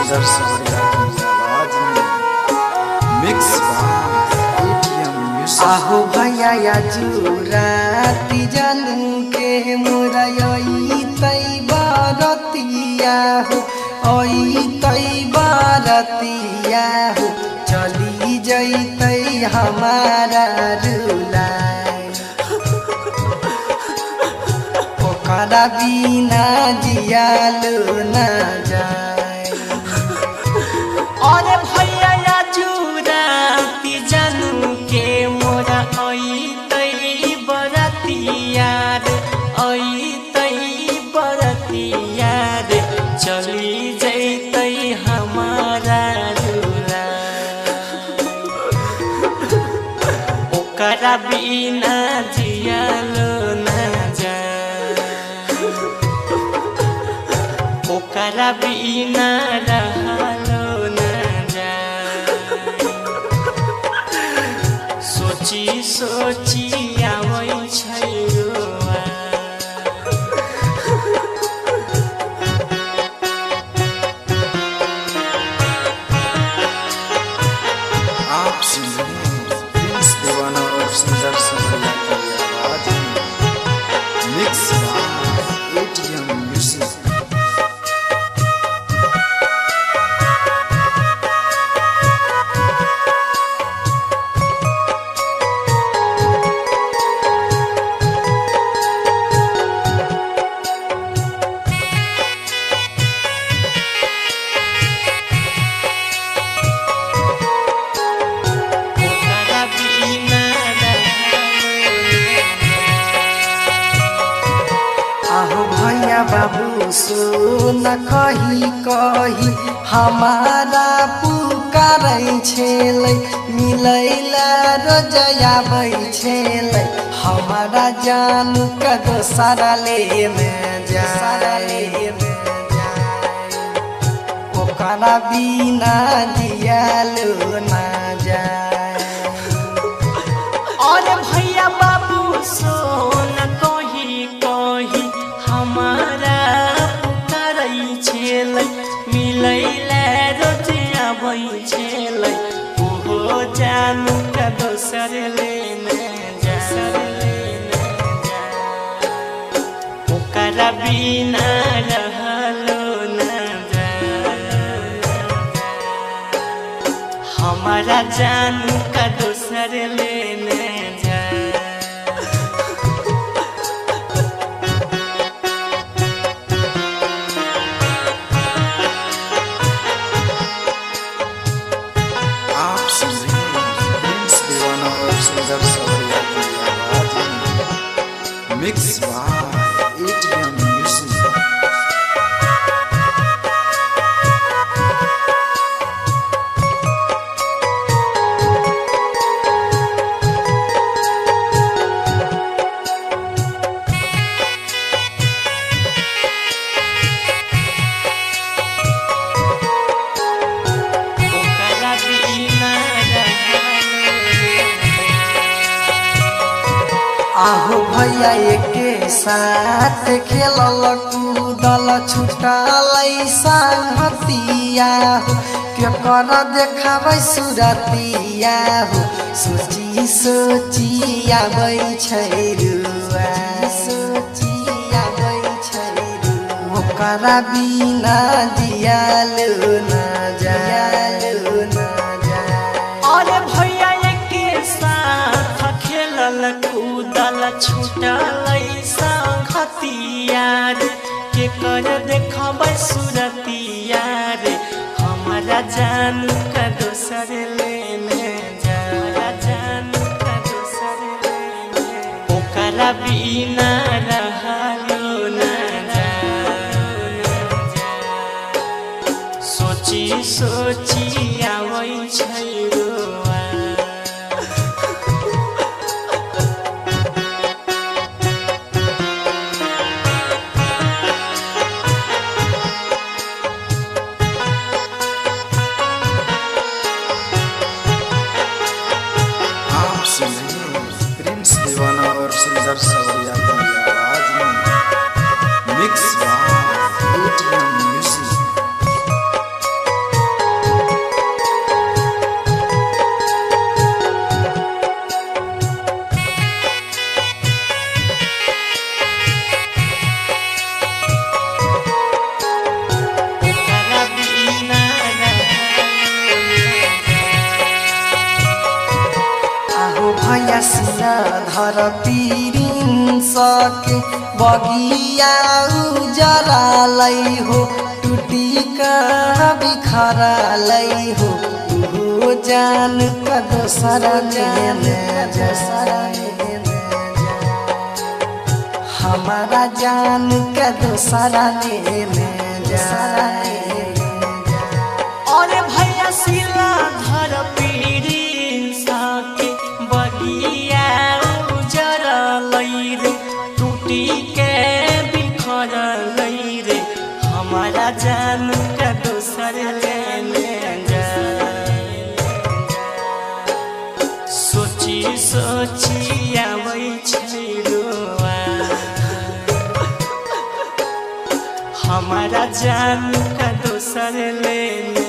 Singer सवरिया की आवाज में मिक्स एटीएम म्यूजिक। आहो भैया याजू राती जानू के मोरा ओई तई बारतिया हो, ओई तई बारतिया हो, चली जैतई हमारा रुलाए, ओकरा बिना जियालो ना जाए। अरे भैया याजू राती जानू के मोरा ओई तई बरतिया रे, ओई तई बरतिया रे, चली जैतई हमारा रुला, ओकरा बिना जियालो ना जाए, ओकरा बिना रहलो ना जाए। सोची सोची आबै छै रुआ, आप सुन रहे हैं प्रिंस दीवाना और सिंगर सवरिया की आवाज में मिक्स एटीएम म्यूजिक। ओकरा बिना रहलो आहो भैया बाबू सुन कही कही हमारा पुकारै छेलै, मिलैला रोज आबै छेलै, हमारा जानू का दोसरा ले में जाए, ओकरा बिना जियालो ना जाए। अरे भैया बाबू सोन कही कही हमारा पुकारै छेलै, मिलैला रोज आबै छेलै, ओहो जानू का दोसर लेने जा, ओकरा बिना रहलो ना जाए, हमारा जानू का दोसर लेने जा। आप सुन रहे हैं प्रिंस दीवाना और सिंगर सवरिया की आवाज में मिक्स एटीएम म्यूजिक। ओकरा बिना आहो भैया एके साथ खेलल कूदल छुटलै संगतिया हो, केकर देखाबै सुरतिया हो, सोची सोची आबै छै रुआ, सोची आबै छै रुआ, ओकरा बिना जियालो ना जाए, ना जाए। अरे भैया एके साथ खेलल कूदल छुटलै संगतिया रे, केकर देखबै सुरतिया रे, हमारा जानू का दोसर लेने जा, जानू का दोसर लेने, ओकरा बिना रहलो ना जाए, सोची सोची आबै छै रुआ। आप सुन रहे हैं प्रिंस दीवाना और सिंगर सवरिया की आवाज में मिक्स एटीएम म्यूजिक। सीना धर पीरिन सके बगिया उजरा लई हो टूटी का बिखरा लई हो तू जान का दोसरा हमारा जान का दोसरा में जाए। और भैया सीला धर पीरी सके बगिया उजरा लई रे टूटी के बिखर लई रे हमारा जान का दोसर लेने जाए। सोची सोची आबै छै रोआ हमारा जान का दोसर लेने